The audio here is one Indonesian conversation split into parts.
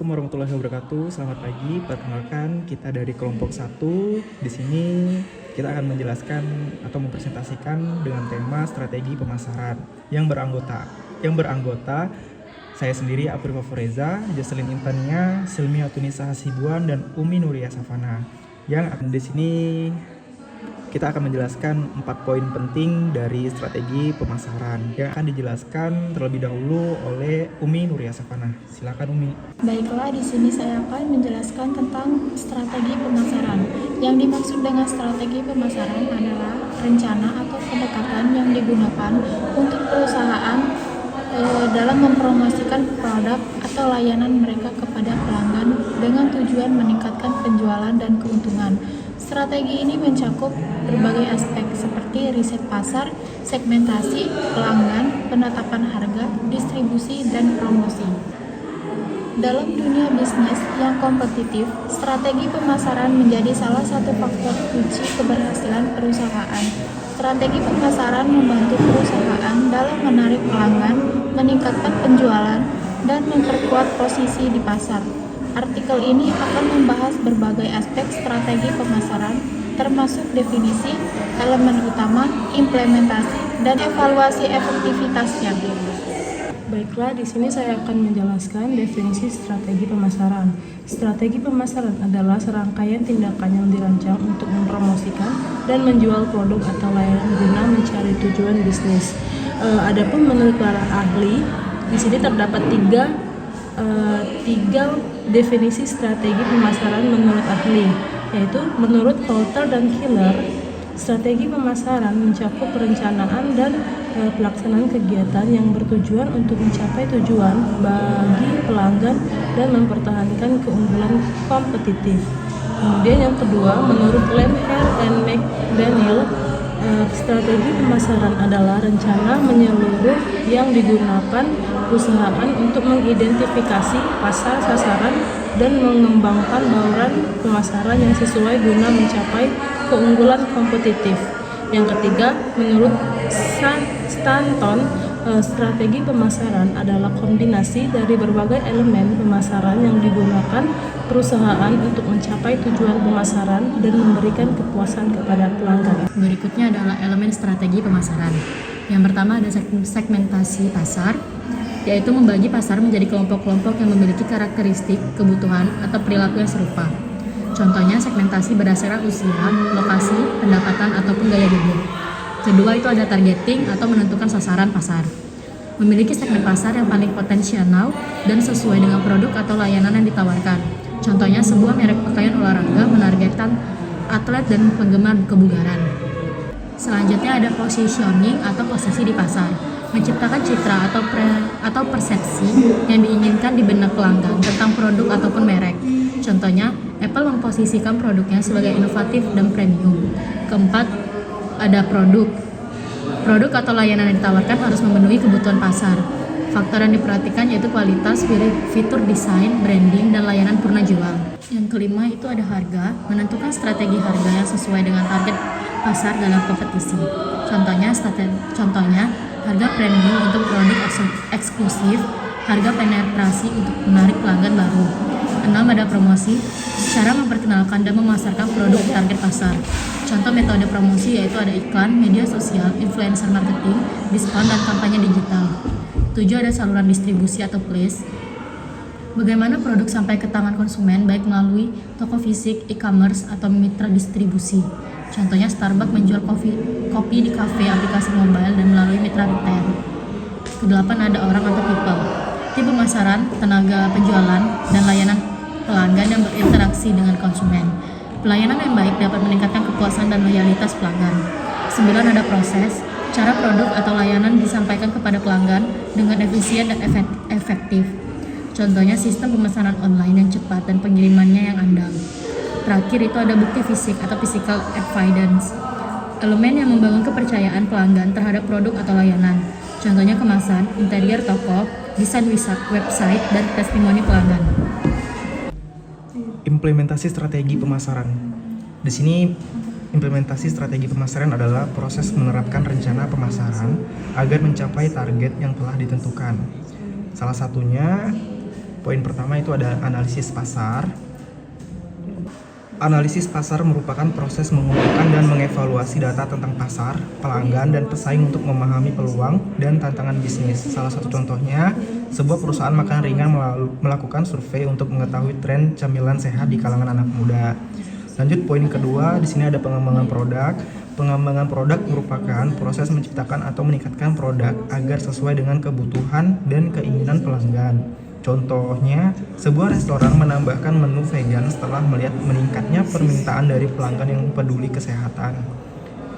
Assalamualaikum warahmatullahi wabarakatuh. Selamat pagi. Perkenalkan, kita dari kelompok 1. Di sini kita akan menjelaskan atau mempresentasikan dengan tema strategi pemasaran yang beranggota saya sendiri, Apri Favoreza, Jocelyn Intania, Silmia Tunisa Hasibuan, dan Umi Nuria Safana. Yang di sini kita akan menjelaskan 4 poin penting dari strategi pemasaran yang akan dijelaskan terlebih dahulu oleh Umi Nuria Safana. Silakan Umi. Baiklah, di sini saya akan menjelaskan tentang strategi pemasaran. Yang dimaksud dengan strategi pemasaran adalah rencana atau pendekatan yang digunakan untuk perusahaan dalam mempromosikan produk atau layanan mereka kepada pelanggan dengan tujuan meningkatkan penjualan dan keuntungan. Strategi ini mencakup berbagai aspek seperti riset pasar, segmentasi pelanggan, penetapan harga, distribusi, dan promosi. Dalam dunia bisnis yang kompetitif, strategi pemasaran menjadi salah satu faktor kunci keberhasilan perusahaan. Strategi pemasaran membantu perusahaan dalam menarik pelanggan, meningkatkan penjualan, dan memperkuat posisi di pasar. Artikel ini akan membahas berbagai aspek strategi pemasaran, termasuk definisi, elemen utama, implementasi, dan evaluasi efektivitasnya. Baiklah, di sini saya akan menjelaskan definisi strategi pemasaran. Strategi pemasaran adalah serangkaian tindakan yang dirancang untuk mempromosikan dan menjual produk atau layanan guna mencari tujuan bisnis. Adapun menurut para ahli, di sini terdapat tiga definisi strategi pemasaran menurut ahli, yaitu menurut Coulter dan Killer. Strategi pemasaran mencakup perencanaan dan pelaksanaan kegiatan yang bertujuan untuk mencapai tujuan bagi pelanggan dan mempertahankan keunggulan kompetitif. Kemudian yang kedua, menurut Lemher and McDaniel, strategi pemasaran adalah rencana menyeluruh yang digunakan perusahaan untuk mengidentifikasi pasar sasaran dan mengembangkan bauran pemasaran yang sesuai guna mencapai keunggulan kompetitif. Yang ketiga, menurut Stanton, strategi pemasaran adalah kombinasi dari berbagai elemen pemasaran yang digunakan perusahaan untuk mencapai tujuan pemasaran dan memberikan kepuasan kepada pelanggan. Berikutnya adalah elemen strategi pemasaran. Yang pertama ada segmentasi pasar, yaitu membagi pasar menjadi kelompok-kelompok yang memiliki karakteristik, kebutuhan, atau perilaku yang serupa. Contohnya segmentasi berdasarkan usia, lokasi, pendapatan, ataupun gaya hidup. Kedua itu ada targeting atau menentukan sasaran pasar. Memiliki segmen pasar yang paling potensial dan sesuai dengan produk atau layanan yang ditawarkan. Contohnya sebuah merek pakaian olahraga menargetkan atlet dan penggemar kebugaran. Selanjutnya ada positioning atau posisi di pasar. Menciptakan citra atau persepsi yang diinginkan di benak pelanggan tentang produk ataupun merek. Contohnya, Apple memposisikan produknya sebagai inovatif dan premium. Keempat, ada produk. Produk atau layanan yang ditawarkan harus memenuhi kebutuhan pasar. Faktor yang diperhatikan yaitu kualitas, fitur desain, branding, dan layanan purna jual. Yang kelima itu ada harga, menentukan strategi harga yang sesuai dengan target pasar dalam kompetisi. Contohnya harga premium untuk produk eksklusif, harga penetrasi untuk menarik pelanggan baru. 6 ada promosi, cara memperkenalkan dan memasarkan produk target pasar. Contoh metode promosi yaitu ada iklan, media sosial, influencer marketing, diskon, dan kampanye digital. 7 ada saluran distribusi atau place. Bagaimana produk sampai ke tangan konsumen baik melalui toko fisik, e-commerce, atau mitra distribusi. Contohnya Starbucks menjual kopi di kafe, aplikasi mobile, dan melalui mitra retail. Kedelapan ada orang atau people. Tipe pemasaran, tenaga penjualan, dan layanan pelanggan yang berinteraksi dengan konsumen. Pelayanan yang baik dapat meningkatkan kepuasan dan loyalitas pelanggan. 9 ada proses, cara produk atau layanan disampaikan kepada pelanggan dengan efisien dan efektif. Contohnya sistem pemesanan online yang cepat dan pengirimannya yang andal. Terakhir itu ada bukti fisik atau physical evidence, elemen yang membangun kepercayaan pelanggan terhadap produk atau layanan. Contohnya kemasan, interior toko, desain website, dan testimoni pelanggan. Implementasi strategi pemasaran. Di sini implementasi strategi pemasaran adalah proses menerapkan rencana pemasaran agar mencapai target yang telah ditentukan. Salah satunya Poin pertama itu ada analisis pasar. Analisis pasar merupakan proses mengumpulkan dan mengevaluasi data tentang pasar, pelanggan, dan pesaing untuk memahami peluang dan tantangan bisnis. Salah satu contohnya, sebuah perusahaan makan ringan melakukan survei untuk mengetahui tren camilan sehat di kalangan anak muda. Lanjut poin kedua, di sini ada pengembangan produk. Pengembangan produk merupakan proses menciptakan atau meningkatkan produk agar sesuai dengan kebutuhan dan keinginan pelanggan. Contohnya, sebuah restoran menambahkan menu vegan setelah melihat meningkatnya permintaan dari pelanggan yang peduli kesehatan.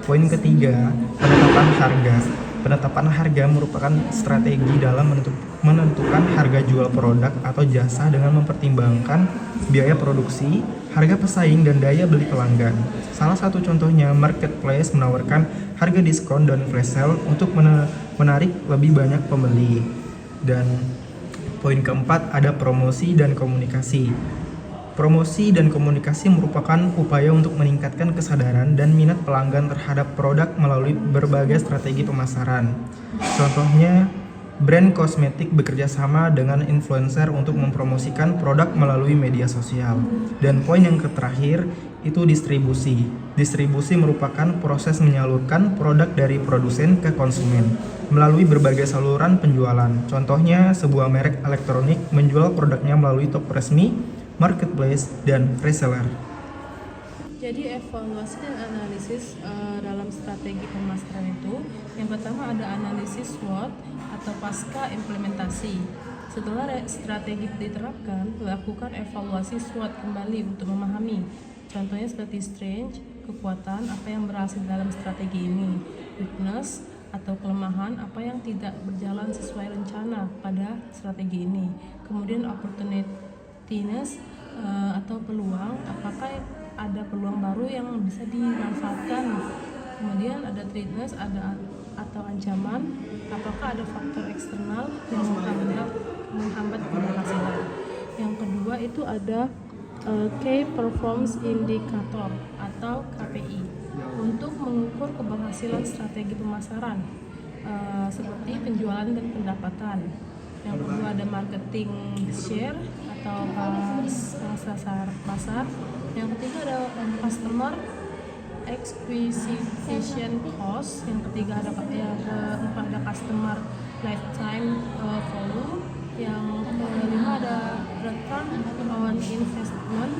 Poin ketiga, penetapan harga. Penetapan harga merupakan strategi dalam menentukan harga jual produk atau jasa dengan mempertimbangkan biaya produksi, harga pesaing, dan daya beli pelanggan. Salah satu contohnya, marketplace menawarkan harga diskon dan flash sale untuk menarik lebih banyak pembeli. Dan poin keempat ada promosi dan komunikasi. Promosi dan komunikasi merupakan upaya untuk meningkatkan kesadaran dan minat pelanggan terhadap produk melalui berbagai strategi pemasaran. Contohnya, brand kosmetik bekerja sama dengan influencer untuk mempromosikan produk melalui media sosial. Dan poin yang terakhir itu distribusi. Distribusi merupakan proses menyalurkan produk dari produsen ke konsumen melalui berbagai saluran penjualan. Contohnya, sebuah merek elektronik menjual produknya melalui toko resmi, marketplace, dan reseller. Jadi evaluasi dan analisis dalam strategi pemasaran itu, yang pertama ada analisis SWOT atau pasca implementasi. Setelah strategi diterapkan, lakukan evaluasi SWOT kembali untuk memahami. Contohnya seperti strength, kekuatan, apa yang berhasil dalam strategi ini, weakness atau kelemahan, apa yang tidak berjalan sesuai rencana pada strategi ini. Kemudian opportunities atau peluang, apakah ada peluang baru yang bisa dimanfaatkan. Kemudian ada threatness, atau ancaman, apakah ada faktor eksternal yang menghambat keberhasilan. Yang kedua itu ada Key Performance Indicator atau KPI untuk mengukur keberhasilan strategi pemasaran seperti penjualan dan pendapatan. Yang kedua ada marketing share atau pasar. Yang ketiga ada customer acquisition cost. Yang ketiga ada keempat ada customer lifetime volume. Yang kelima ada return on investment.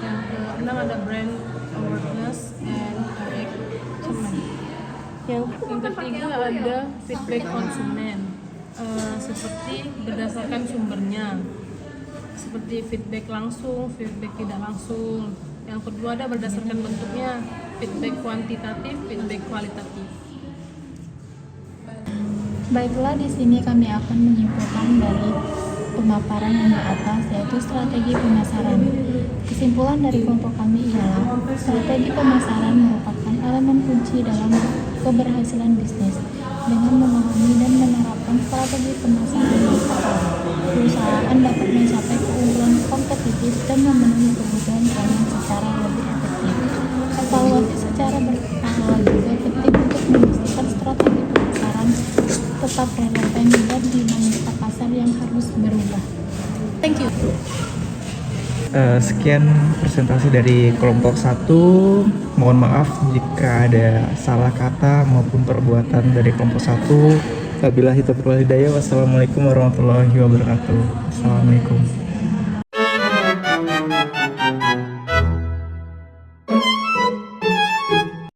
Yang keenam ada brand awareness and engagement. Yang ketiga ada feedback konsumen, seperti berdasarkan sumbernya, seperti feedback langsung, feedback tidak langsung. Yang kedua ada berdasarkan bentuknya, feedback kuantitatif, feedback kualitatif. Baiklah, di sini kami akan menyimpulkan dari pemaparan yang di atas, yaitu strategi pemasaran. Kesimpulan dari kelompok kami ialah strategi pemasaran merupakan elemen kunci dalam keberhasilan bisnis. Dengan memahami dan menerapkan strategi pemasaran yang tepat, perusahaan dapat mencapai keunggulan kompetitif dan memenuhi kebutuhan pelanggan secara lebih efektif. Evaluasi secara berkala juga penting untuk memastikan strategi pemasaran tetap relevan dan dinamika pasar yang harus berubah. Thank you. Sekian presentasi dari kelompok 1. Mohon maaf jika ada salah kata maupun perbuatan dari kelompok 1. Wabillahi taufiq wal hidayah. Wassalamualaikum warahmatullahi wabarakatuh. Assalamualaikum.